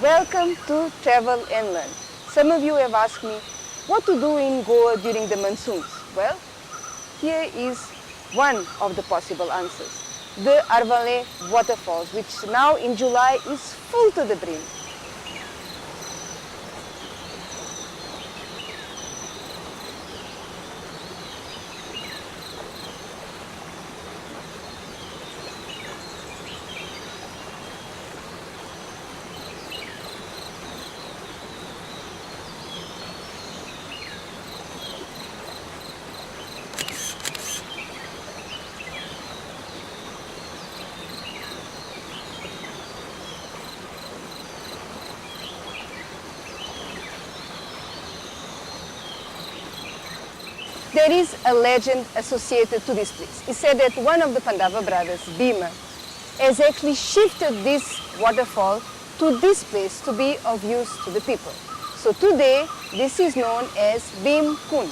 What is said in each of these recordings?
Welcome to Travel and Learn. Some of you have asked me what to do in Goa during the monsoons. Well, here is one of the possible answers. The Arvale waterfalls, which now in July is full to the brim. There is a legend associated to this place. It's said that one of the Pandava brothers, Bhima, has actually shifted this waterfall to this place to be of use to the people. So today, this is known as Bhim Kund.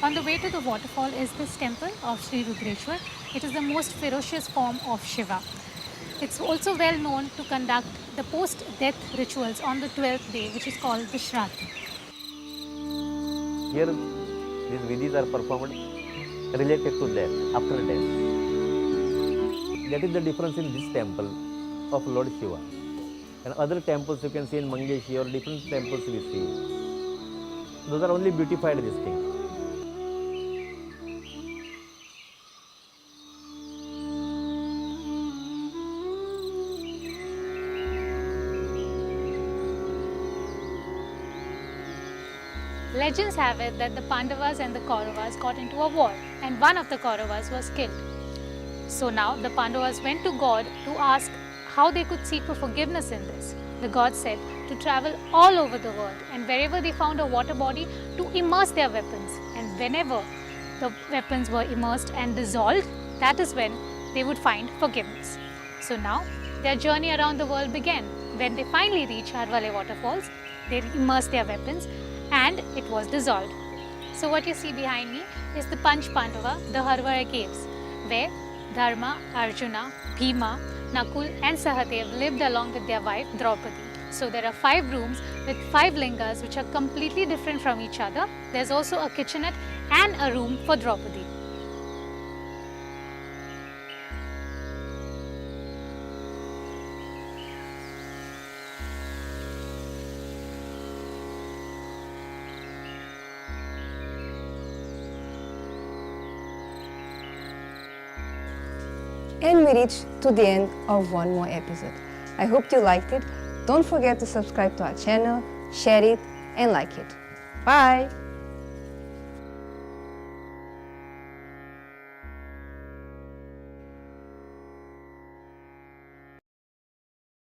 On the way to the waterfall is this temple of Sri Rudreshwar. It is the most ferocious form of Shiva. It's also well known to conduct the post-death rituals on the 12th day, which is called the Shraddha. Here, these vidhis are performed related to death, after death. That is the difference in this temple of Lord Shiva. And other temples you can see in Mangeshi or different temples we see. Those are only beautified these things. Legends have it that the Pandavas and the Kauravas got into a war and one of the Kauravas was killed. So now the Pandavas went to God to ask how they could seek for forgiveness in this. The god said to travel all over the world and wherever they found a water body to immerse their weapons, and whenever the weapons were immersed and dissolved, that is when they would find forgiveness. So now their journey around the world began. When they finally reached Arvale waterfalls, they immersed their weapons and it was dissolved. So what you see behind me is the Panch Pandava, the Harvara caves, where Dharma, Arjuna, Bhima, Nakul and Sahadev lived along with their wife Draupadi. So there are 5 rooms with 5 lingas which are completely different from each other. There's also a kitchenette and a room for Draupadi. And we reached to the end of one more episode. I hope you liked it. Don't forget to subscribe to our channel, share it and like it. Bye!